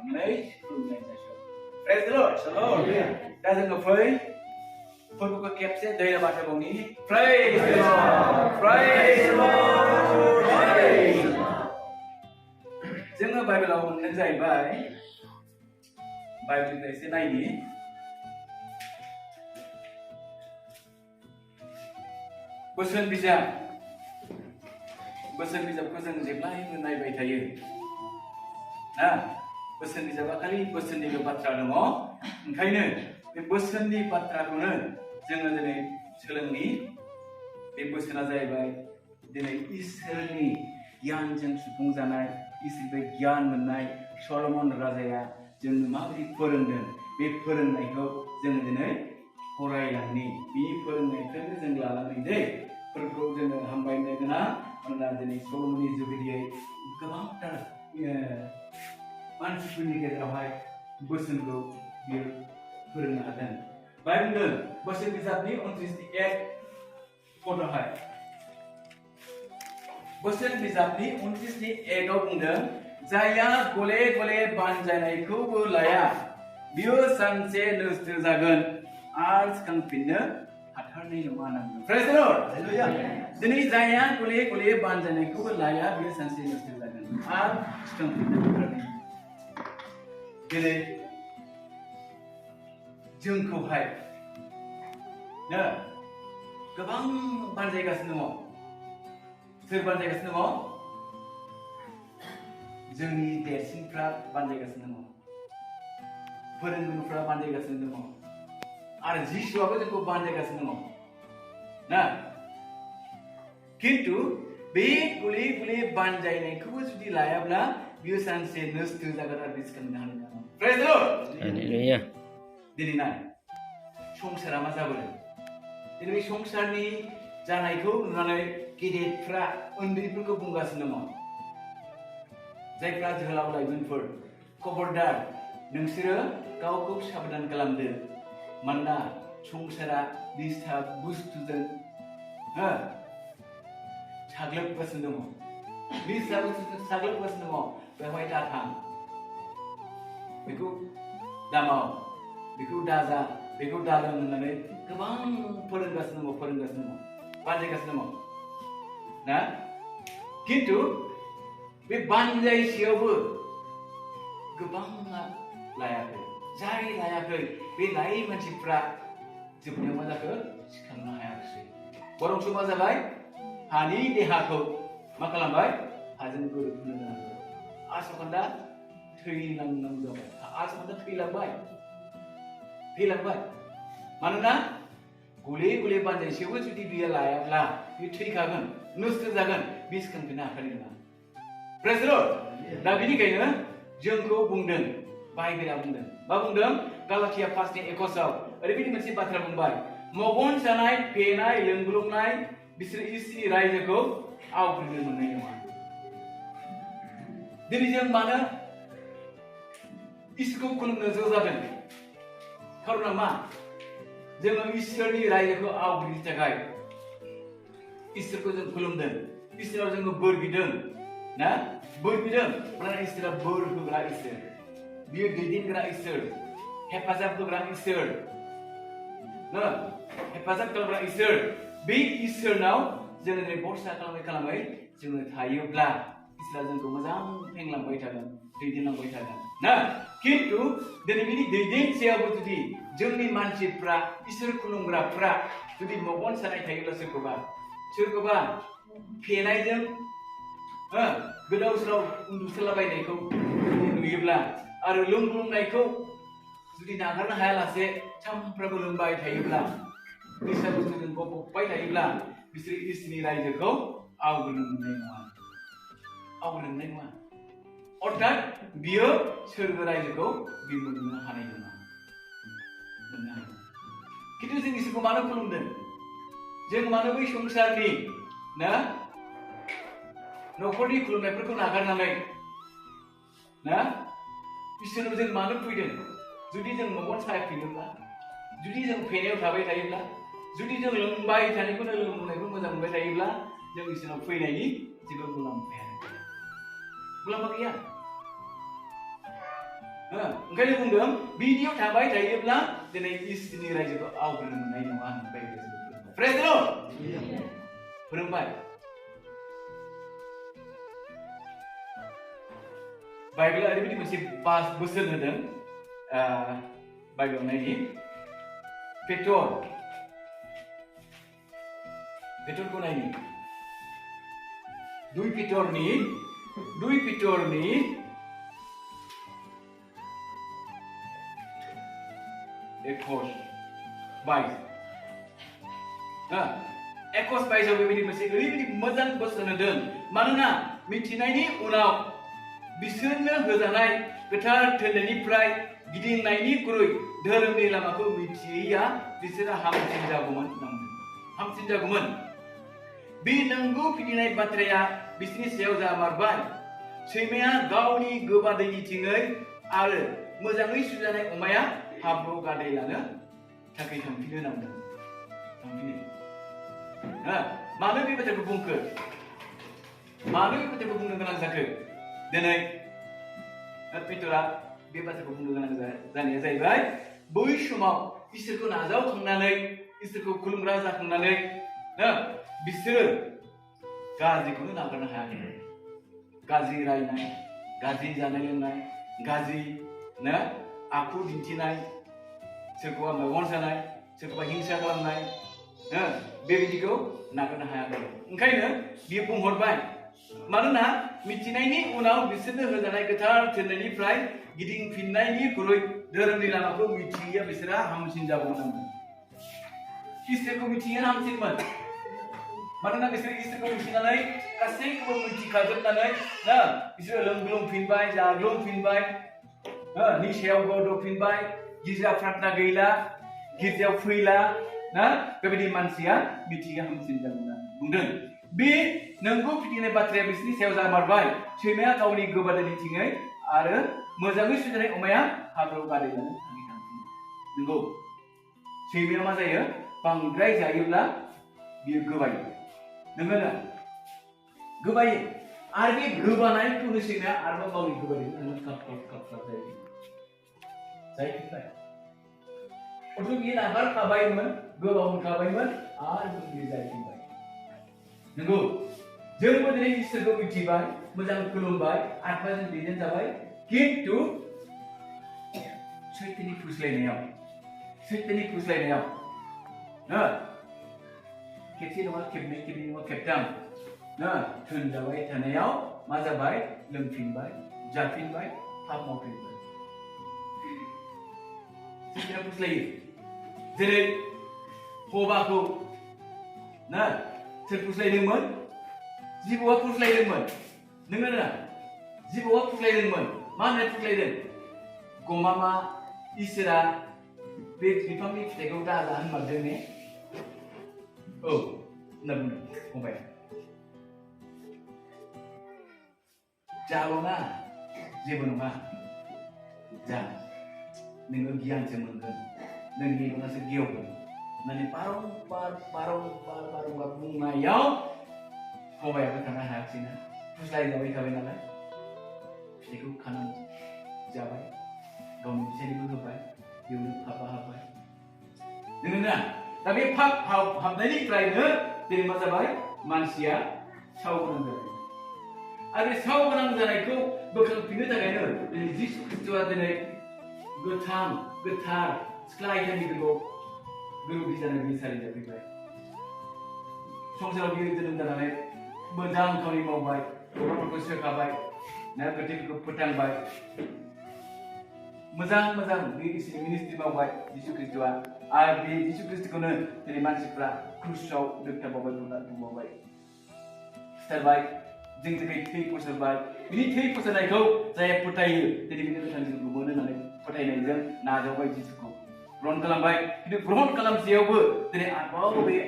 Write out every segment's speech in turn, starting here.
थांनानै खुलुमनाय जासिगोन। Praise the Lord. दा जोङो फोरबोखौ खेबसे दैया बाथ्राबावनि Praise the Lord. Praise the Lord. Praise the Lord. जोङो बाइबेलाव मोननाय जाहैबाय बाइबेलनिफ्राय एसे नायनि बोसोन बिजाबखौ जों जेब्लायबो नायबाय थायो ना बोसोन बिजाबा खालि बोसोननिल' बाथ्रा दङ ओंखायनो बे बोसोननि बाथ्राखौनो जोङो दिनै सोलोंनि बे बोसोना जाहैबाय दिनै इसोरनि गियानजों सुफुंजानाय इसोरनिफ्राय गियान मोननाय सलमन राजाया जोंनो माबोरै फोरोंदों बे फोरोंनायखौ जोङो दिनै फरायलांनि बे फोरोंनायखौनो जों लानानै फोरखौ जोङो हामबायनो गोनां मानोना दिनै सलमननि जुगिदियै गोबांथार मानसिफोरनि गेजेरावहाय बोसोनखौ बियो फोरोंनो हादों बाइबेलनि बोसोन बिजाबनि 29 पदआवहाय बोसोन बिजाबनि 29 आव बुंदों जायहा गले गले बानजायनायखौबो लाया बियो सानसे नस्थ जागोन आरो सिखांफिननो हाथारनाय नङा होननानै Praise the Lord. दिनै जायहा गले गले बानजायनायखौबो लाया बियो सानसे नस्थ जागोन आरो सिखांफिननो हाथारनाय दिनै जोंखौहाय गोबां बानजायगासिनो दङ सोर बानजायगासिनो दङ जोंनि देरसिनफ्रा बानजायगासिनो दङ फोरोंगुरुफ्रा बानजायगासिनो दङ आरो जिसुआबो जोंखौ बानजायगासिनो दङ ना खिन्थु बे गले गले बानजायनायखौबो जुदि लायाब्ला बियो सानसे नस्थ जागोन आरो सिखांनो हानाय नङा Praise the Lord. हालेलुया दिनै नाय संसारा मा जाबोदों दिनै बे संसारनि जानायखौ नुनानै गेदेरफ्रा उन्दैफोरखौ बुंगासिनो दङ जायफ्रा जोहोलाव लाइमोनफोर खबरदार नोंसोरो गावखौ साबधान खालामदो मानोना संसारा निसा बुस्थुजों साग्लोबगासिनो दङ निसा बुस्थुजों साग्लोबगासिनो दङ बेवहाय दाथां बेखौ दामाव बेखौ दाजा बेखौ दालों होननानै गोबां फोरोंगासिनो दङ बानजायगासिनो दङ ना खिन्थु बे बानजायसेयावबो गोबाङा लायाखै जाय लायाखै बे लायै मानसिफ्रा जोबनायाव मा जाखो सिखांनो हायाखिसै बरंसो मा जाबाय हानि देहाखौ मा खालामबाय हाजों गोरोबहोनो गोनां जाबाय आसखान्दा थैलांनांगौ जाबाय आसखान्दा थैलांबाय मानोना गले गले बानजायसेयावबो जुदि बियो लायाब्ला बियो थैखागोन नस्थ जागोन बे सिखांफिननो हाखानाय नङा Praise the Lord. दा बेनिखायनो जोंखौ बुंदों बाइबेला बुंदों मा बुंदों गालातिया 5:21 आव ओरैबायदि मोनसे बाथ्रा बुंबाय मगन जानाय फेनाय लोंग्लुंनाय बिसोर इसोरनि रायजोखौ आवग्रिनो मोननाय नङा दिनै जों मानो इसोरखौ खुलुमनो ज' जादों खारना मा जोङो इसोरनि रायजोखौ आवग्रिनो थाखाय इसोरखौ जों खुलुमदों इसोराव जोङो बोर बिदों ना बोर बिदों मानोना इसोरा बोर होग्रा इसोर बियो दैदेनग्रा इसोर हेफाजाब होग्रा इसोर ना हेफाजाब खालामग्रा इसोर बे इसोरनाव जोङो दिनै भरसा खालामै जोङो थायोब्ला इसोरा जोंखौ मोजां फेंलांबाय थागोन दैदेनलांबाय थागोन ना खिन्थु दिनै बिनि दैदेनसेयावबो जुदि जोंनि मानसिफ्रा इसोर खुलुमग्राफ्रा जुदि मगन सानाय थायोब्ला सोरखौबा फेनायजों गोदाव सोराव उन्दुसोलाबायनायखौ नुयोब्ला आरो लोंग्लुंनायखौ जुदि नागारनो हायालासे सानफ्रोमबो लोंबाय थायोब्ला निसा बुस्थुजों गफबबाय थायोब्ला बिसोर इसोरनि रायजोखौ आवग्रिनो मोननाय नङा अर्थात बियो सोरगो रायजोखौ बियो मोननो हानाय नङा खिन्थु जों इसोरखौ मानो खुलुमदों जों मानो बै संसारनि ना न'खरनि खुलुमनायफोरखौ नागारनानै ना इसोरनाव जों मानो फैदों जुदि जों मगन सायाफिनोब्ला जुदि जों फेनायाव थाबाय थायोब्ला जुदि जों लोंबाय थानायखौनो लोंनायखौ मोजां मोनबाय थायोब्ला जों इसोरनाव फैनायनि जेबो मुलाम्फा गैया ओंखायनो बुंदों बिदियाव थाबाय थायोब्ला दिनै इसोरनि रायजोखौ आवग्रिनो मोननाय नङा होनबाय जोङो प्रेज द लर्ड फोरोंबाय बाइबेला ओरैबायदि मोनसे बोसोन होदों बाइबेलाव नायनि पेटरखौ नायनि 2 पेटरनि 21 बेबायदि मोनसे ओरैबायदि मोजां बोसोन होदों मानोना मिथिनायनि उनाव बिसोरनो होजानाय गोथार थोननायनिफ्राय गिदिंनायनिख्रुइ धोरोमनि लामाखौ मिथियैया बिसोरो हामसिन जागौमोन बे नंगौ फिदिनाय बाथ्राया बिसोरनि सायाव जामारबाय सैमाया गावनि गोबादैनिथिङै आरो मोजाङै सुजानाय अमाया हाब्रुआव गादै लानो थाखाय थांफिनो नांदों मानो बे बाथ्राखौ बुंखो मानो बे बाथ्राखौ बुंनो गोनां जाखो दिनै पेटरा बे बाथ्राखौ बुंनो गोनां जानाया जाहैबाय बै समाव इसोरखौ नाजावखांनानै इसोरखौ खुलुमग्रा जाखांनानै बिसोरो गाज्रिखौनो नागारनो हायाखै गाज्रि रायनाय गाज्रि जानाय लोंनाय गाज्रि आखु दिन्थिनाय सोरखौबा मेगन सानाय सोरखौबा हिंसा खालामनाय बेबायदिखौ नागारनो हायाखै ओंखायनो बियो बुंहरबाय मानोना मिथिनायनि उनाव बिसोरनो होजानाय गोथार थोननायनिफ्राय गिदिंफिननायनिख्रुइ धोरोमनि लामाखौ मिथियैया बिसोरहा हामसिन जागौमोन इसोरखौ मिथियैया हामसिनमोन मानोना बिसोर इसोरखौ मिथिनानै गासैखौबो मिथिखाजोबनानै बिसोरो लोंग्लुंफिनबाय जाग्लुंफिनबाय निसायाव गदबफिनबाय गिर्जा प्रार्थना गैला गिर्जायाव फैला बेबायदि मानसिया मिथियैया हामसिन जागौमोन बुंदों बे नंगौ फिदिनाय बाथ्राया बिसोरनि सायाव जामारबाय सैमाया गावनि गोबादैनिथिङै आरो मोजाङै सुजानाय अमाया हाब्रुआव गादै लानो थांफिनो नंगौ सैमाया मा जायो बांद्राय जायोब्ला बियो गोबायो नंगौना गोबायो आरो बे गोबानायखौनो सैमाया आरोबाव गावनि गोबादैजों काप जायफिनबाय अथ' बियो नागारखाबायमोन गोबावखाबायमोन आरो बियो जायफिनबाय नंगौ जोंबो दिनै इसोरखौ मिथिबाय मोजां खुलुमबाय आत्माजों दैदेन जाबाय किन्तु सैताननि फुस्लायनायाव खेबसे नङा खेबनै खेबनै नङा खेबथाम थोनजाबाय थानायाव मा जाबाय लोंफिनबाय जाफिनबाय पाप मावफिनबाय सैताना फुस्लायो जेरै हबाखौ सोर फुस्लायदोंमोन जिबौआ फुस्लायदोंमोन नोंगौना जिबौआ फुस्लायदोंमोन मा होननानै फुस्लायदों गमामा इसोरा बे बिफांनि फिथाइखौ दाजा होनमारदों ने होनना बुंदों फंबाया जाल'ना जेबो नङा जा नोङो गियानसो मोनगोन नोंनि मेगनासो गेवगोन होननानै बारंबार बुंनायाव फंबायाबो थानो हायाखिसैना फुस्लायजाबाय थाबाय नालाय फिथाइखौ खानानै जाबाय गावनि फिसायनोबो होबाय बेयावनो पापा हाबबाय नोंगौना दा बे पाप हाबनायनिफ्रायनो दिनै मा जाबाय मानसिया साव गोनां जाबाय आरो बे साव गोनां जानायखौ बोखांफिननो थाखायनो दिनै जिसु ख्रिस्ट'आ दिनै गोथार सिख्ला आइजोनि गोरोबि जानाय बे सारिजा फैबाय संसाराव बियो जोनोम जानानै मोजां खामानि मावबाय गथ'फोरखौ सोखाबाय गोथैफोरखौ फोथांबाय मोजां बे मिनिस्ट्रि मावबाय जिसु ख्रिस्ट'आ आरो बे जिसु ख्रिस्ट'खौनो दिनै मानसिफ्रा क्रुसाव दोनथाबबाय सिथारबाय जोंनि थाखाय थै फसरबाय बिनि थै फसरनायखौ जाय फोथायो दिनै बिनि गोथां जिउखौ मोनो होननानै फोथायनायजों नाजावबाय जिसुखौ ग्रहण खालामबाय खिन्थु ग्रहण खालामसेयावबो दिनै आरोबाव बे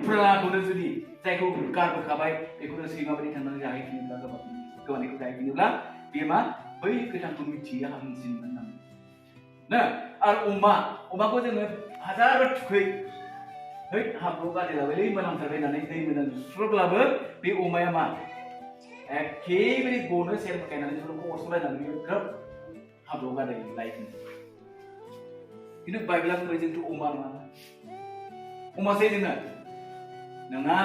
फुरानाखौनो जुदि जायखौ गारबोखाबाय बेखौनो सैमाबायदि थांनानै जाहैफिनोब्ला गोबानायखौ जाहैफिनोब्ला बे मा बै गोथांखौ मिथिया हामसिन होननानै आरो अमाखौ जोङो हाजार थुखै हाब्रुआव गादै लाबायलै मोनामथारबाय होननानै दै मोजां सुस्रब्लाबो बे अमाया मा एखेबारे गनो सेर मोखायनानै बेफोरखौ अरसलायनानै ग्रोब हाबायाव गादाय लायगोन खिन्थु बाइबेला बुंबाय जोंथ' अमा नङा अमासै जोङो नङा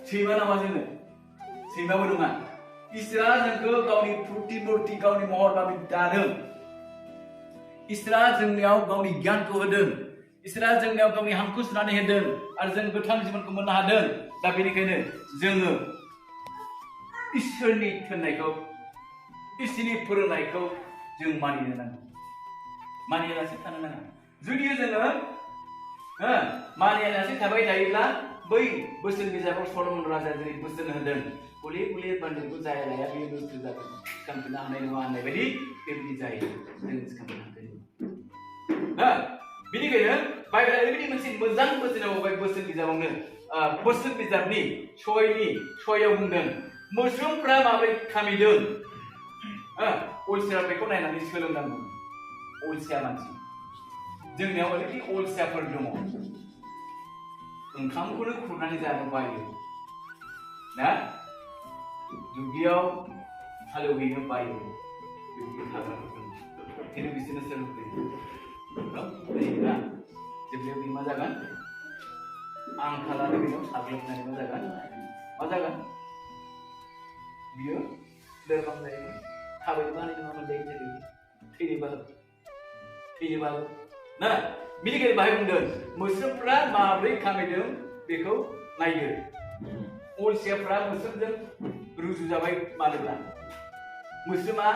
सैमा नामा जोङो सैमाबो नङा इसोरा जोंखौ गावनि फुर्ति मुर्ति गावनि महर बायदि दादों इसोरा जोंनियाव गावनि गियानखौ होदों इसोरा जोंनियाव गावनि हांखौ सुनानै होदों आरो जों गोथां जिबनखौ मोननो हादों दा बेनिखायनो जोङो इसोरनि थिननायखौ इसोरनि फोरोंनायखौ जों मानिनो नांगौ मानियालासे थानो नाङा जुदि जोङो मानियालासे थाबाय थायोब्ला बै बोसोन बिजाबाव सल'मन राजाया जेरै बोसोन होदों गले गले बान्दोखौ जाया लाया बेयो नस्थ' जागोन सिखांफिननो हानाय नङा होननाय बायदि बेबायदि जायो जों सिखांफिननो हागोन बेनिखायनो बाइबेला ओरैबायदि मोनसे मोजां बोसोन होबाय बोसोन बिजाबावनो बोसोन बिजाबनि सयआव बुंदों मोस्रोमफ्रा माबोरै खामिदों अलसिया बेखौ नायनानै सोलोंनांगौ अलसिया मानसि जोंनियाव ओरैबायदि अलसियाफोर दङ ओंखामखौनो खुरनानै जानो बायो ना दुब्लियाव हालेवहैनो बायो बेबायदि खालामनांगौ खिन्थु बिसोरनो सोलोंफैयो जेब्लायाव बे मा जागोन आंखालानो बेनाव साग्लोबनानै मा जागोन बियो लोरबां जायो थाबायनोबो हानाय नङामोन जायो थैनोबो ना बेनिखायनो बाहाय बुंदों मोस्रोमफ्रा माब्रै खामायदों बेखौ नायदो अलसियाफ्रा मोस्रोमजों रुजुजाबाय मानोब्ला मोस्रोमा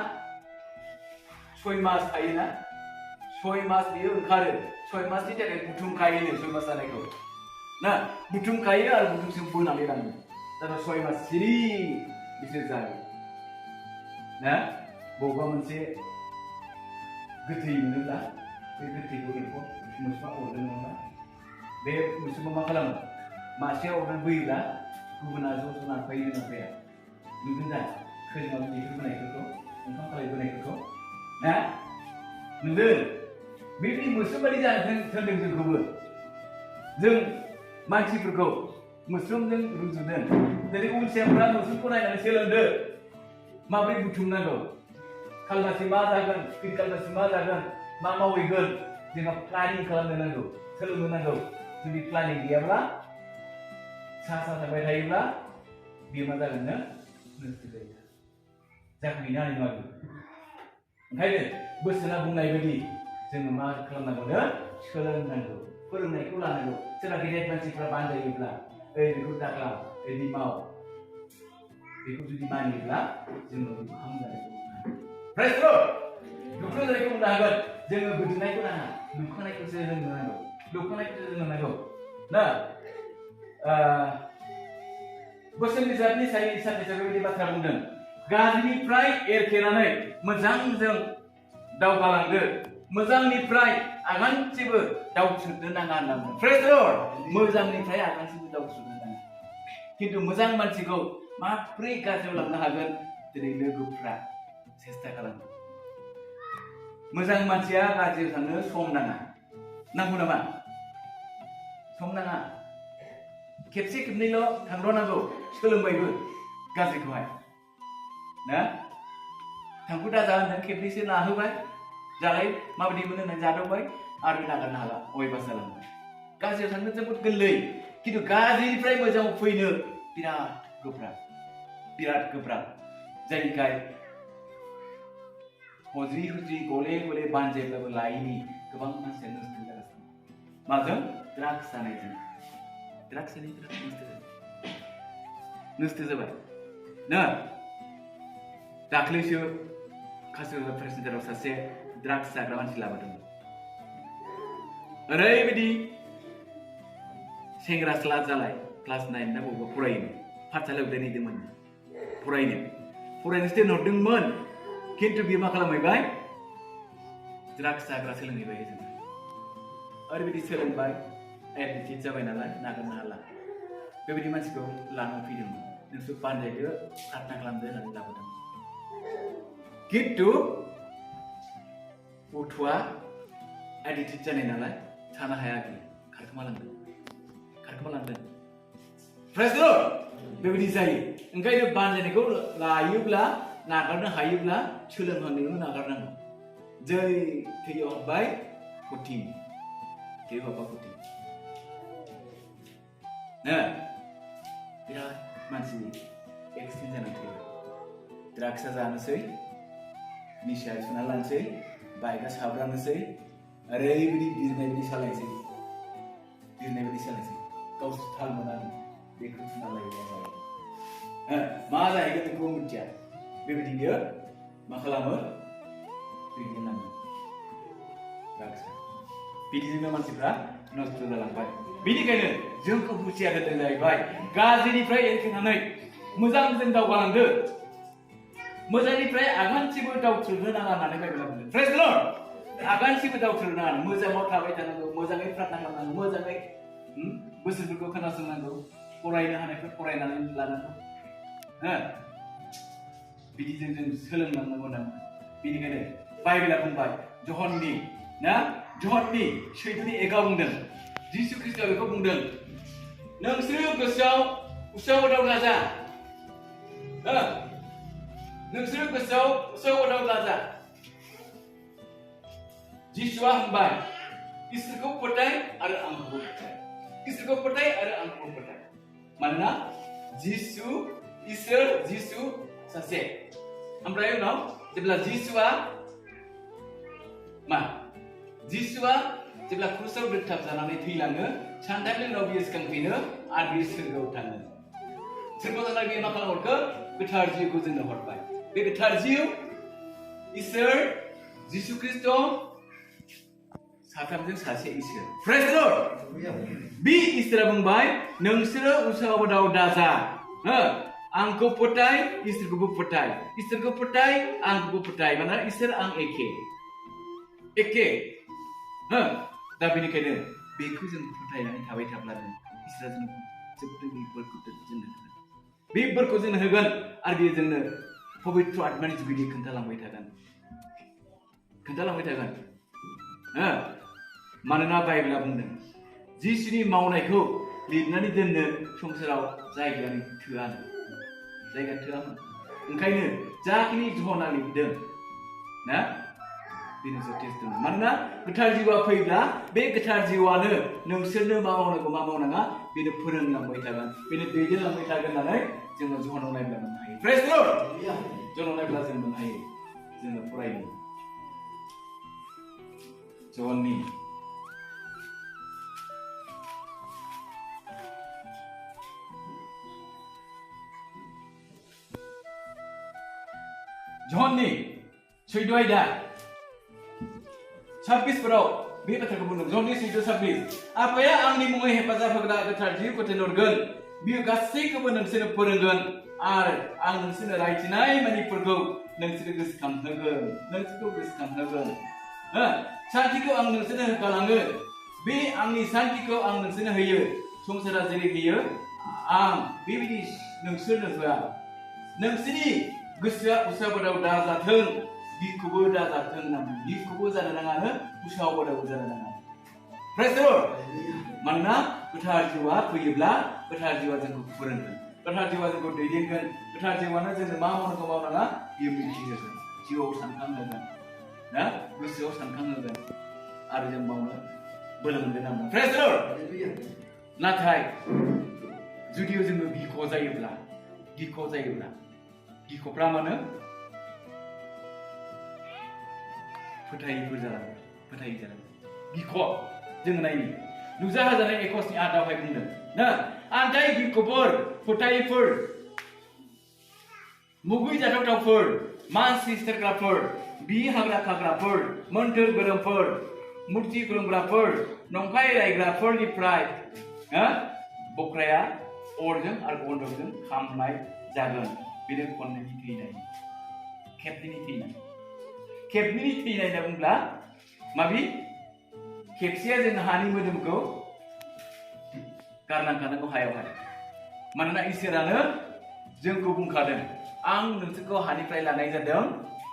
6 मास थायोना 6 मास बियो ओंखारो 6 मासनि थाखाय बुथुमखायोनो 6 मास जानायखौ ना बुथुमखायो आरो बुथुमसिम बोनानै लाङो दाना 6 मास सिरि बिसोर जायो ना बबेबा मोनसे गोथै मोनोब्ला बे गोथैखौ एम्फौ मोस्रोमा अरदों नङा बे मोस्रोमा मा खालामो मासेया अरनानै बोयोब्ला गुबुना ज' नारफायो नारफाया नुदों दा खोजोमा बिदैफोर बोनायफोरखौ ओंखाम खालाय बोनायफोरखौ ना नुदों बेबायदि मोस्रोम बायदि जानो थोनदों जोंखौबो जों मानसिफोरखौ मोस्रोमजों रुजुदों जेरै अलसियाफ्रा मोस्रोमखौ नायनानै सोलोंदो माबोरै बुथुमनांगौ खालमासि मा जागोन फिन खालमासि मा जागोन मा मावहैगोन जोंहा प्लानिं खालामनो नांगौ सोलोंनो नांगौ जुदि प्लानिं गैयाब्ला सा थाबाय थायोब्ला बेयो मा जागोननो नस्थ' जायो जाफुंहैनो हानाय नङा ओंखायनो बोसोना बुंनाय बायदि जोङो मा खालामनांगौनो सोलोंनांगौ फोरोंनायखौ लानांगौ सोरबा गेदेर मानसिफ्रा बानजायोब्ला बेखौ दाखालाम बिदि माव बेखौ जुदि मानियोब्ला जोङो बेखौ हामजानायखौ प्राइज लर्ड दुखु जानायखौ बुंनो हागोन जोङो गोदोनायखौ नाङा दुखानायखौसो जों नांगौ दुखानायखौसो जों नांगौ ना बोसोन बिजाबनि सानैसो बेबायदि बाथ्रा बुंदों गाज्रिनिफ्राय एरखेनानै मोजांजों दावगालांदो मोजांनिफ्राय आगानसेबो दावसोनो नाङा होनना बुंदों प्राइज लर्ड मोजांनिफ्राय आगानसेबो दावसोनो नाङा खिन्थु मोजां मानसिखौ माब्रै गाज्रियाव लांनो हागोन दिनै लोगोफ्रा सेस्था खालामो मोजां मानसिया गाज्रियाव थांनो सम नाङा नांगौ नामा सम नाङा खेबसे खेबनैल' थांल' नांगौ सोलोंबायबो गाज्रिखौहाय ना थांखु दाजा होनदों खेबनैसो नाहोबाय जालाय माबायदि मोनो होननानै जादावबाय आरो नागारनो हाला अयबास जालांबाय गाज्रियाव थांनो जोबोद गोरलै खिन्थु गाज्रिनिफ्राय मोजाङाव फैनो बिराद गोब्राब जायनिखाय हज्रि हुज्रि गले गले बानजायब्लाबो लायैनि गोबां मानसिया नस्थ' जागासिनो माजों ड्राग्स जानायजों नस्थ' जाबाय ना दाख्लैसो काजलगाव प्रेसिडेन्टआव सासे ड्राग्स जाग्रा मानसि लाबोदोंमोन ओरैबायदि सेंग्रा सिख्ला जालाय क्लास 9 ना बबेबा फरायोमोन पाठसालायाव दोनहैदोंमोन फरायनोसो दोनहरदोंमोन खिन्थु बियो मा खालामहैबाय ड्राग्स जाग्रा सोलोंहैबाय जों ओरैबायदि सोलोंबाय एडिक्टेड जाबाय नालाय नागारनो हाला बेबायदि मानसिखौ लानानै फैदोंमोन नोंसोर बानजायदो प्रार्थना खालामदो होननानै लाबोदोंमोन खिन्थु गथ'आ एडिक्टेड जानाय नालाय थानो हायाखै खारखोमालांदों प्राइज लर्ड बेबायदि जायो ओंखायनो बानजायनायखौ लायोब्ला नागारनो हायोब्ला सोलोंहांनायावनो नागारनांगौ जै थैयाव हाबबाय कथिं थैयाव हाबबा कथिं बिराद मानसि एक्सिडेन्ट जानानै थैबाय द्राग्सआ जानोसै निसा सुना लानोसै बाइकआ साब्रानोसै ओरैबायदि बिरनाय बायदि सालायनोसै गावसोर थाल मोनानो बेखौ सुना लायोबा मा जाहैगोन बेखौ मिथिया बेबायदि बियो मा खालामो दैदेनलाङो द्राग्सआ बिदिजोंनो मानसिफ्रा नस्थ' जालांबाय बेनिखायनो जोंखौ हुसियार होदों जाहैबाय गाज्रिनिफ्राय एरखेनानै मोजां जों दावगालांदो मोजांनिफ्राय आगानसेबो दावथ्रोदनो नाङा होननानै बाइबेला बुंदों प्रेज द लर्ड आगानसेबो दावथ्रोदनो नाङा मोजाङाव थाबाय थानांगौ मोजाङै प्रार्थना खालामनांगौ मोजाङै बोसोनफोरखौ खोनासंनांगौ फरायनो हानायफोर फरायनानै लानांगौ बिदिजों जों सोलोंलांनांगौ नामा बेनिखायनो बाइबेला बुंबाय जहननि सैथोनि एगाव बुंदों जिसु ख्रिस्टआ बेखौ बुंदों नोंसोरो गोसोआव उसाव-बादाव दाजा नोंसोरो गोसोआव उसाव-बादाव दाजा जिसुआ होनबाय इसोरखौ फोथाय आरो आंखौबो फोथाय इसोरखौ फोथाय आरो आंखौबो फोथाय मानोना जिसु सासे ओमफ्राय उनाव जेब्ला जिसुआ जेब्ला क्रुसाव दोनथाब जानानै थैलाङो सानथामनि उनाव बियो सिखांफिनो आरो बियो सोरगोआव थाङो सोरगोआव थांनानै बियो मा खालामहरखो गोथार जिउखौ जोंनो हरबाय बे गोथार जिउ इसोर जिसु ख्रिस्ट साथामजों सासे इसोर प्रेज द लर्ड बे इसोरा बुंबाय नोंसोरो उसाव-बादाव दाजा आंखौ फोथाय इसोरखौबो फोथाय इसोरखौ फोथाय आंखौबो फोथाय मानोना इसोर आं एखे दा बेनिखायनो बेखौ जों फोथायनानै थाबाय थाब्लानो इसोरा जों जोबोद बोरखौ जोंनो होगोन बे बोरखौ जोंनो होगोन आरो बेयो जोंनो पबित्र आत्मानि जुगिदि खोन्थालांबाय थागोन मानोना बाइबेला बुंदों जिसुनि मावनायखौ लिरनानै दोननो संसाराव जायगायानो थोआमोन ओंखायनो जाखिनि जहना लिरदों बेनो जथेस्थ मानोना गोथार जिउआ फैब्ला बे गोथार जिउआनो नोंसोरनो मा मावनांगौ मा मावनाङा बेनो फोरोंलांबाय थागोन बेनो दैदेनलांबाय थागोन होननानै जोङो जहनाव नायब्ला मोननो हायो प्रेज द लर्ड जहनाव नायब्ला जों मोननो हायो जोङो फरायनो जहननि सैद' आयदा 26 बे बाथ्राखौ बुंदों जहननि 26 आफाया आंनि मुङै हेफाजाब होग्रा गोथार जिउखौ थिनहरगोन बियो गासैखौबो नोंसोरनो फोरोंगोन आरो आं नोंसोरनो रायथिनाय मानिफोरखौ नोंसोरखौ गोसोखांहोगोन सान्थिखौ आं नोंसोरनो होखालाङो बे आंनि सान्थिखौ आं नोंसोरनो होयो संसारा जेरै होयो आं बेबायदि नोंसोरनो होआ नोंसोरनि गोसोआ उसाव-बादाव दाजाथों गिखौबो दाजाथों होननानै गिखौबो जानो नाङानो उसाव-बादावबो जानो नाङा प्रेज द लर्ड मानोना गोथार जिउआ फैयोब्ला गोथार जिउआ जोंखौ फोरोंगोन गोथार जिउआ जोंखौ दैदेनगोन गोथार जिउआनो जोंनो मा मावनांगौ मावनाङा बियो मिथिहोगोन जिउआव सानखांहोगोन गोसोआव सानखांहोगोन आरो जों मावनो बोलो मोनगोन आरो प्रेज द लर्ड नाथाय जुदिও जोङो गिख'फ्रा मानो फोथायिफोर जालाङो गिख' जोङो नायनि नुजाहोजानाय 21 आदावहाय बुंदों आन्थाय गिख'फोर फोथायिफोर मुगै जाथावथावफोर मानसि सिथारग्राफोर बि हाग्रा खाग्राफोर मोन्थोर गोरोंफोर मुर्ति खुलुमग्राफोर नंखाय रायग्राफोरनिफ्राय बख्राया अरजों आरो गन्धकजों खामनाय जागोन बेनो खेबनैनि थैनाय होनना बुंब्ला माबि खेबसेया जों हानि मोदोमखौ गारनांखानांगौ हायावहाय मानोना इसोरानो जोंखौ बुंखादों आं नोंसोरखौ हानिफ्राय लानाय जादों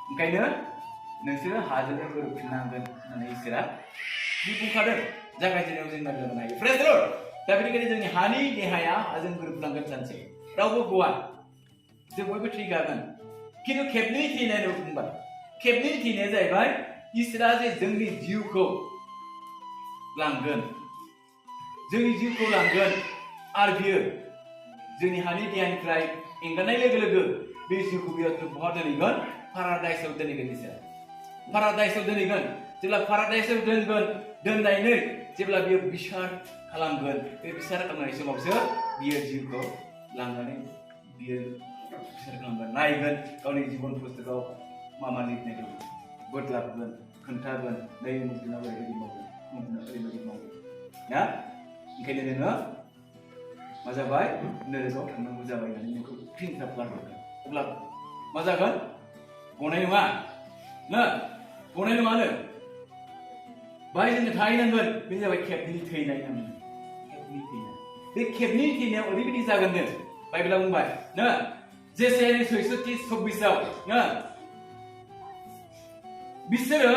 ओंखायनो नोंसोरो हाजोंनो गोरोबफिननांगोन होननानै इसोरा बुंखादों जागायजेननायाव जों नागिरनो हायो प्रेज द लर्ड दा बेनिखायनो जोंनि हानि देहाया हाजों गोरोबनांगोन सानसे रावबो गवा जों बयबो थैखागोन खिन्थु खेबनै थैनाय बुंबाय खेबनै थैनाया जाहैबाय इसोरा जे जोंनि जिउखौ लांगोन जोंनि जिउखौ लांगोन आरो बियो जोंनि हानि देहानिफ्राय एंगारनाय लोगो लोगो बे जिउखौ बियो बहा दोनहैगोन पाराडाइसआव दोनहैगोन इसोरा पाराडाइसआव दोनहैगोन जेब्ला पाराडाइसआव दोनगोन दोननानै जेब्ला बियो बिसार खालामगोन बे बिसार खालामनाय समावसो बियो जिउखौ लांनानै बियो बिसार खालामगोन नायगोन गावनि जिबन पुस्तकाव मा मा लिरनाय दं बोदलाबगोन खोन्थागोन नै उमुगदिना ओरैबायदि मावगोन उमुगदिना ओरैबायदि मावगोन ना ओंखायनो नोङो मा जाबाय नोगोराव थांनांगौ जाबाय होननानै नोंखौ फिन खालामगोन अब्ला मा जागोन गनाय नङा ना गनाय नङानो बाहाय जोङो थाहैनांगोन बेनो जाबाय खेबनै थैनाय होननानै खेबनै थैनाय बे खेबनै थैनायाव ओरैबायदि जागोननो बाइबेला बुंबाय ना जेसेनि 66-26 ना बिसोरो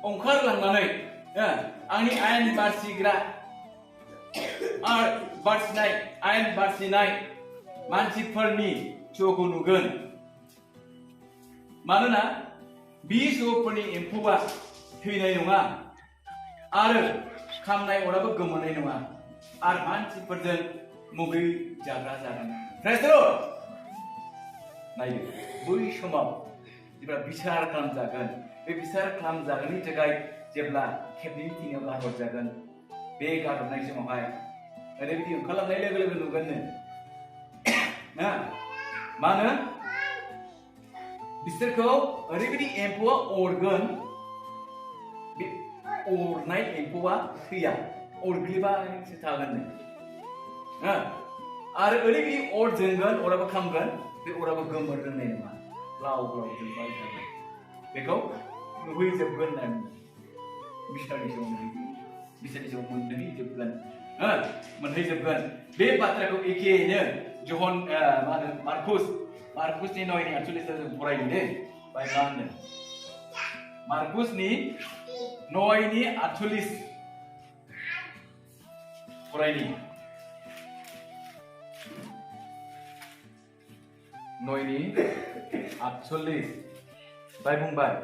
ओंखारलांनानै आंनि आयेन बारसिग्रा बारसिनाय आयेन बारसिनाय मानसिफोरनि श'खौ नुगोन मानोना बे श'फोरनि एम्फौआ थैनाय नङा आरो खामनाय अराबो गोमोरनाय नङा आरो मानसिफोरजों मुगै जाग्रा जागोन नायदो बै समाव जेब्ला बिसार खालामजागोन बे बिसार खालामजागोननि थाखाय जेब्ला खेबनै थैनायाव गारहरजागोन बे गारहरनाय समावहाय ओरैबायदि ओंखारलांनाय लोगो लोगो नुगोननो ना मा होनो बिसोरखौ ओरैबायदि एम्फौआ अरगोन बे अरनाय एम्फौआ थैया अरग्लिबायसो थागोननो आरो ओरैबायदि अर जोंगोन अराबो खामगोन बे अराबो गोमोर रोंनाय नङा ब्लाव ब्लाव जोंबाय थागोन बेखौ नुहैजोबगोन होननानै बिसारनि समाव मोनहैजोबगोन मोनहैजोबगोन बे बाथ्राखौ एखेयैनो जहन मा होनो मार्कुसनि 9:48 जों फरायनो दे बाय मा होनो मार्कुसनि 9:48 फरायनि 9:48 बाय बुंबाय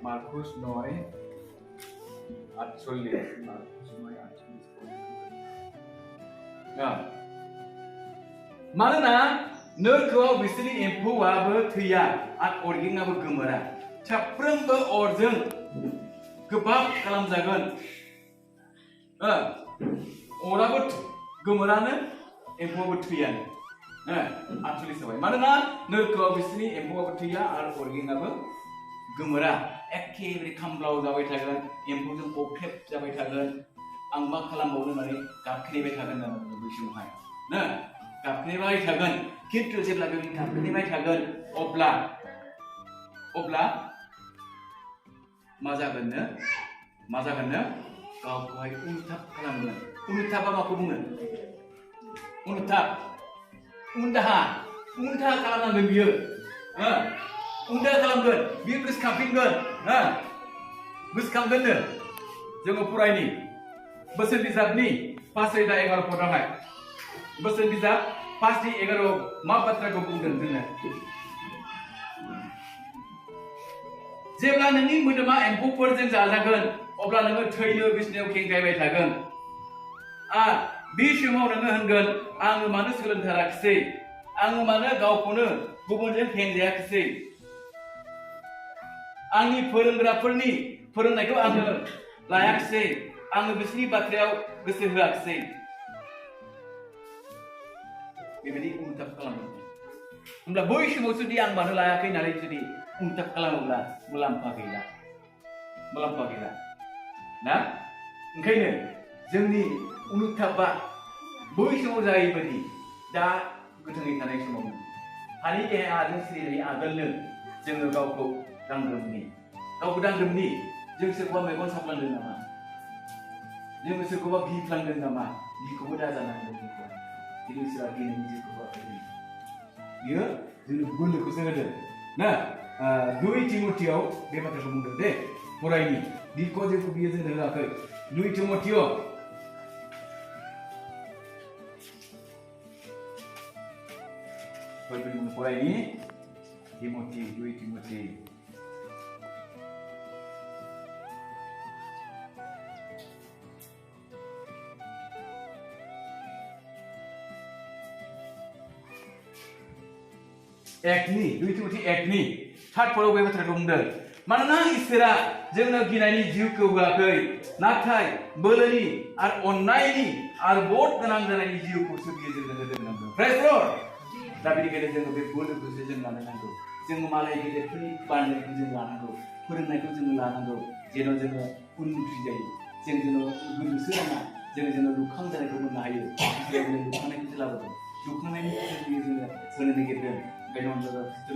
Markus 9:48 मानोना नोरखौआव बिसोरनि एम्फौआबो थैया आरो अरगेंआबो गोमोरा साफ्रोमबो अरजों गोबाब खालामजागोन अराबो गोमोरानो एम्फौआबो थैयानो 48 जाबाय मानोना नोरखौआव बिसोरनि एम्फौआबो थैया आरो अरगेंआबो गोमोरा एखेबारे खामब्लाव जाबाय थागोन एम्फौजों बख्रेब जाबाय थागोन आं मा खालामबावनो होननानै गाबख्रेबाय थागोन आरो बै समावहाय ना गाबख्रेबाय थागोन खिन्थु जेब्ला बेबायदि गाबख्रेबाय थागोन अब्ला मा जागोननो गावखौहाय उनथाब खालामगोन उनथाबा माखौ बुङो उनदाहा खालामनांगोन बियो उन्दा खालामगोन बियो गोसोखांफिनगोन गोसोखांगोननो जोङो फरायनि बोसोन बिजाबनि 5:11 पदावहाय बोसोन बिजाब 5:11 मा बाथ्राखौ बुंदों जोंनो जेब्ला नोंनि मोदोमा एम्फौफोरजों जाजागोन अब्ला नोङो थैनो बिसनायाव खेंगायबाय थागोन बे समाव नोङो होनगोन आङो मानो सोलोंथाराखिसै आङो मानो गावखौनो गुबुनजों फेंजायाखिसै आंनि फोरोंग्राफोरनि फोरोंनायखौ आङो लायाखिसै आङो बिसोरनि बाथ्रायाव गोसो होआखिसै बेबायदि उनथाब खालामगोन होमब्ला बै समाव जुदि आं मानो लायाखै होननानै जुदि उनथाब खालामोब्ला मुलाम्फा गैला ना ओंखायनो जोंनि उनथाबा बै समाव जायैबायदि दा गोथाङै थानाय समाव हानि देहाजों सिरिनायनि आगोलनो जोङो गावखौ दांग्रोमनि जों सोरखौबा मेगन साफ्लांदों नामा जों सोरखौबा गिफ्लांदों नामा गिखौबो दाजानांगौ खिन्थु इसोरा गिनायनि जिउखौ होआखै बियो जोंनो बोलोखौसो होदों ना 2 तिमथियाव बे बाथ्राखौ बुंदों दे फरायनि दिखौ जोंखौ बियो जोंनो होआखै 2 तिमथियाव फरायनि तिमथि 2 तिमथि एकनि 2 तिमथि एकनि 3 फराव बे बाथ्राखौ बुंदों मानोना इसोरा जोंनो गिनायनि जिउखौ होआखै नाथाय बोलोनि आरो अननायनि आरो बहुत गोनां जानायनि जिउखौसो बियो जोंनो होदों होनदों प्रेज लर्ड दा बेनिखायनो जोङो बे बोलोखौसो जों लानो नांगौ जों मालाय गेदेरफोरनि बाननायखौ जों लानांगौ फोरोंनायखौ जों लानांगौ जेन' जोङो उन्नति जायो जों जेन' गोदोसो नाङा जों लुखां जानायखौ मोननो हायो जों लुखांनायखौसो लाबोदों लुखांनायनि बियो जोङो होनो नागिरदों ओंखायनो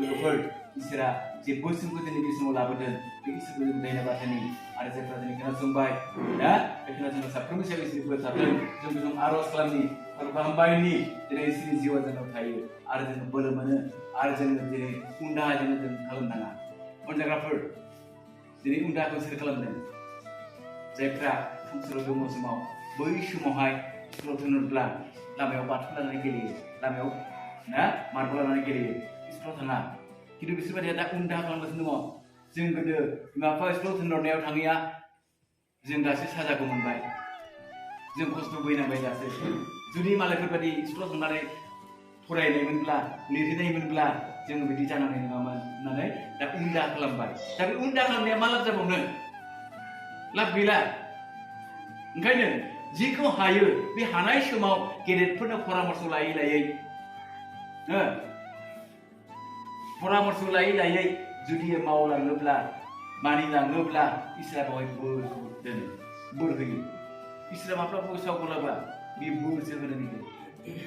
लोगोफोर इसोरा जे बोसोनखौ दिनै बे समाव लाबोदों बे इसोरखौ जों धन्यबाद होनि आरो जायफ्रा दिनै खोनासंबाय दा बे खोनासंनाय साफ्रोमबो सायाव इसोरनि बोर थाथों जों आर'ज खालामनि हामबायनि दिनै इसोरनि जिउआ जोंनाव थायो आरो जों बोलो मोनो आरो जोङो दिनै उन्दाहा जों खालामनाङा अनजाग्राफोर दिनै उन्दाहाखौ सोर खालामदों जायफ्रा संसाराव दङ समाव बै समावहाय स्कुलाव थाङोब्ला लामायाव बाथौ लानानै गेलेयो लामायाव ना मार्बल लानानै गेलेयो स्कुलाव थाङा खिन्थु बिसोर बायदिया दा उन्दाहा खालामगासिनो दङ जों गोदो बिमा बिफा स्कुलाव थिनहरनायाव थाङैया जों दासो साजाखौ मोनबाय जों खस्थ' बैनांबाय दासो जुदि मालायफोरबायदि स्कुलाव थांनानै फरायनायमोनब्ला लिरहैनायमोनब्ला जोङो बिदि जानांनाय नङामोन होननानै दा उन्दाहा खालामबाय दा बे उन्दाहा खालामनाया मा लाब जाबावनो लाब गैला ओंखायनो जिखौ हायो बे हानाय समाव गेदेरफोरनो परामर्श लायै लायै परामर्श लायै लायै जुदि मावलाङोब्ला मानिलाङोब्ला इसोरा बेवहाय बोरखौ दोनो बोर होयो इसोरा माब्लाबा गोसोआव गलाबा बे बोरसो होनो नागिरो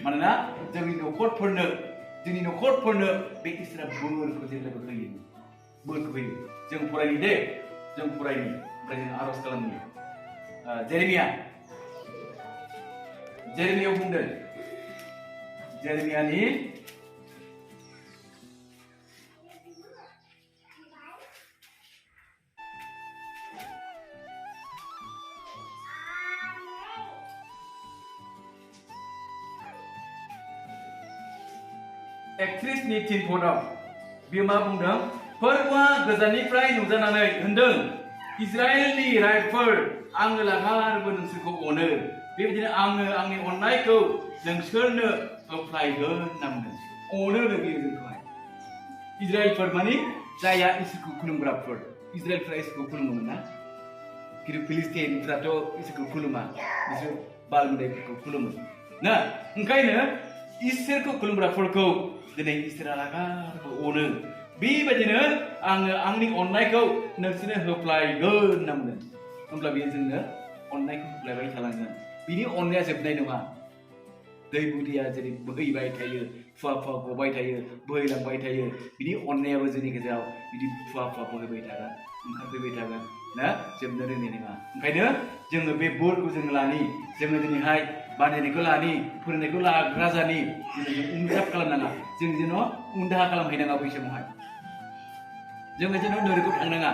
मानोना जोंनि न'खरफोरनो बे इसोरा बोरखौ जेब्लाबो होयो बोरखौ होयो जों फरायनि दे जों फरायनि ओमफ्राय जों आर'ज खालामनि जेरेमियाव बुंदों जेरेमियानि एक्ट्रिसनि 3 पदआव बियो मा बुंदों फोरबोआ गोजाननिफ्राय नुजानानै होनदों इजराइलनि रायफोर आङो लागारबो नोंसोरखौ अनो बेबायदिनो आङो आंनि अननायखौ नोंसोरनो होफ्लायगोन होनना बुंदों अनो बियो जोंखौहाय इजराइलफोर माने जायहा इसोरखौ खुलुमग्राफोर इजराइलफ्रा इसोरखौ खुलुमोमोन ना खिन्थु फिलिस्टिनफ्राथ' इसोरखौ खुलुमा बिसोर बाल मोदायफोरखौ खुलुमो ना ओंखायनो इसोरखौ खुलुमग्राफोरखौ दिनै इसोरा लागारबो अनो बेबायदिनो आङो आंनि अननायखौ नोंसोरनो होफ्लायगोन होनना बुंदों होमब्ला बियो जोंनो अननायखौ होफ्लायबाय थालांगोन बिनि अननाया जोबनाय नङा दै बुदैया जेरै बोहैबाय थायो फुवा फुवा गबाय थायो बोहैलांबाय थायो बिनि अननायाबो जोंनि गेजेराव बिदि फुवा फुवा बोहैबाय थागोन ओंखारफैबाय थागोन ना जोबनो रोंनाय नङा ओंखायनो जोङो बे बोरखौ जों लानि जोङो दिनैहाय बानायनायखौ लानि फोरोंनायखौ लाग्रा जानि जोङो उन्दाहा खालामनाङा जों जेन' उन्दाहा खालामहैनाङा बै समावहाय जोङो जेन' नोरैखौ थांनाङा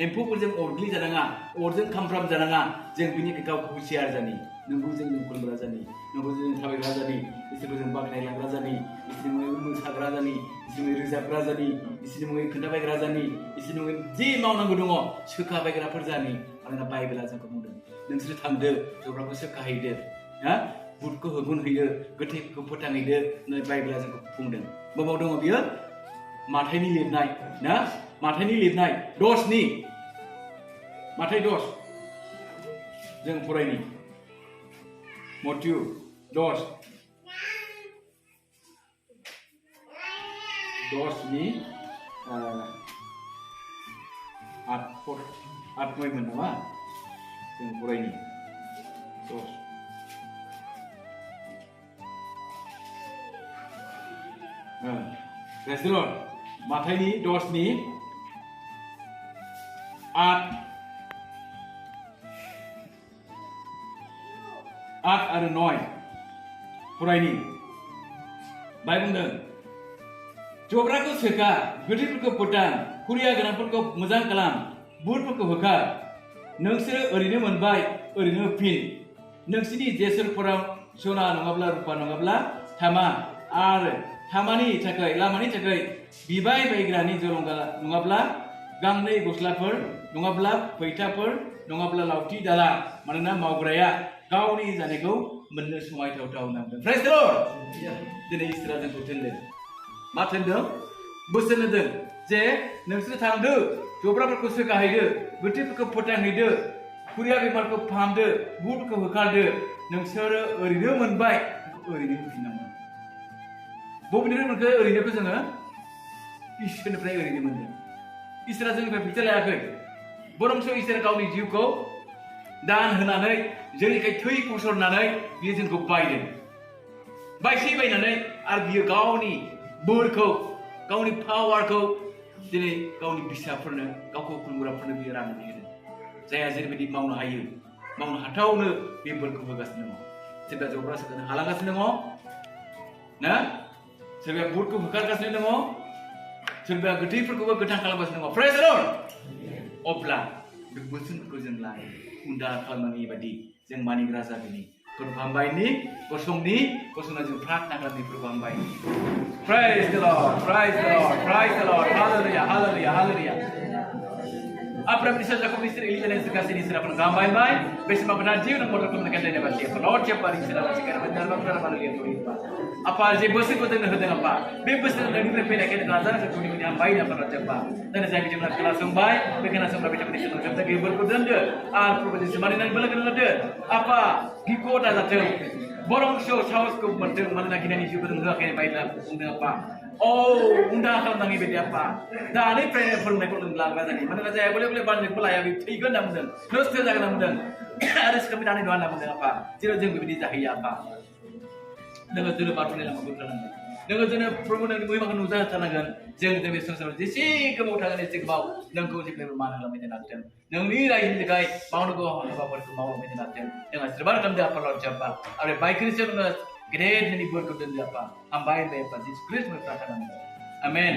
एम्फौफोरजों अरग्लि जानाङा अरजों खामफ्राम जानाङा जों बिनि गावखौ हुसियार जानि नोंगौ जों खुलुमग्रा जानि नोंगौ जों थाबायग्रा जानि इसोरखौ जों बाख्नायलांग्रा जानि इसोरनि मुङै मोसाग्रा जानि इसोरनि मुङै रोजाबग्रा जानि इसोरनि मुङै खोन्थाबायग्रा जानि इसोरनि मुङै जि मावनांगौ दङ सोखाबायग्राफोर जानि मानोना बाइबेला जोंखौ बुंदों नोंसोर थांदो जब्राखौ सोखाहैदो हा बुटखौ होगुन हैदो गोथैखौ फोथांहैदो होननानै बाइबेला जोंखौ बुंदों बबाव दङ बियो माथाइनि लिरनाय ना माथाइनि लिरनाय 10 माथाइ 10 जों फरायनि मथिउ 10 10 8 9 नामा जों फरायनि 10 Restoran Mathai 10 8 आरो 9 फरायनि बुंदों जब्राखौ सोखा गोथैफोरखौ फोथां खुरिया गोनांफोरखौ मोजां खालाम बुटफोरखौ होखा नोंसोरो ओरैनो मोनबाय ओरैनो फिन नोंसिनि जेसरफोराव सना नङाब्ला रुपा नङाब्ला थामा आरो थामानि थाखाय लामानि थाखाय बिबाय बायग्रानि जलंगा नङाब्ला गांनै गस्लाफोर नङाब्ला फैथाफोर नङाब्ला लावथि दाला मानोना मावग्राया गावनि जानायखौ मोननो समायथावथाव होनना बुंदों प्रेज द लर्ड दिनै इसोरा जोंखौ थिनदों मा थिनदों बोसोन होदों जे नोंसोर थांदो जब्राफोरखौ सोखाहैदो गोथैफोरखौ फोथांहैदो खुरिया बेमारखौ फाहामदो बुटफोरखौ होखारदो नोंसोरो ओरैनो मोनबाय ओरैनो होफिननांगोन बबेनिफ्राय मोनखो ओरैनोखौ जोङो इसोरनिफ्राय ओरैनो मोनदों इसोरा जोंनिफ्राय फैसा लायाखै बरंसो इसोर गावनि जिउखौ दान होनानै जोंनिखाय थै फसरनानै बियो जोंखौ बायदों बायनानै आरो बियो गावनि बोरखौ गावनि पावारखौ दिनै गावनि फिसाफोरनो गावखौ खुलुमग्राफोरनो बियो राननानै होदों जायहा जेरैबायदि मावनो हायो मावनो हाथावनो बे बोरखौ होगासिनो दङ सोरबा जब्रा सोरबा हालांगासिनो दङ ना सोरबाया बुटखौ होखारगासिनो दङ सोरबा गोथैफोरखौबो गोथां खालामगासिनो दङ प्रेज द लर्ड अब्ला बे बोसोनफोरखौ जों लायो उन्दा खालामनायनि बायदि जों मानिग्रा जागोननि फोरबो हामबायनि गसंना जों प्रार्थना खालामनाय फोरबो हामबाय प्रेज द लर्ड प्रेज द लर्ड प्रेज द lord hallelujah hallelujah hallelujah Apa bisa jago istri ini dan sekasih ini serapun gamai mai, besok apa nanti orang motor kau nak kena balik. Lord siapa ini serapun sekarang benar benar malu lihat tuh ini. Apa je bersih kau tengah hedeng apa? Bebas dengan dari mereka nak kena nazar satu ini yang baik apa nak siapa? Dan saya bicara nak kelas baik, mereka nak semua bicara di sana. Kita gibur kau tenda, properti semari nanti balik kena ada. Apa? Giko dah datang. Borong show house kau bertemu mana nak kena ni juga tengah kena baik lah. Tengah apa? Oh, unda akan tangi beda apa? Dah ni pernah pernah kau tengah lagu tadi. Mana saya boleh banyak pula ya, tiga nama dan terus terus jaga nama dan ada sekali dah ni dua nama dan apa? Jadi jangan berdiri cahaya apa? Dengan tu lepas ni lama betul lagi. Dengan tu promo dan gue makan usaha tanagan. Jangan kita besok sama jadi kamu udah kan cek bau. Dan kau cek lebar mana lama jadi nanti. Dengan ni lagi ni kai mau kau apa perlu mau lama jadi nanti. Dengan serba kamu dah perlu siapa? Ada baik Kristen dengan great ni buat kau dan apa? Ambai lepas jadi Kristen berkata nama. Amen.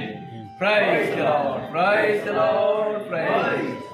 Praise the Lord. Praise the Lord. Praise.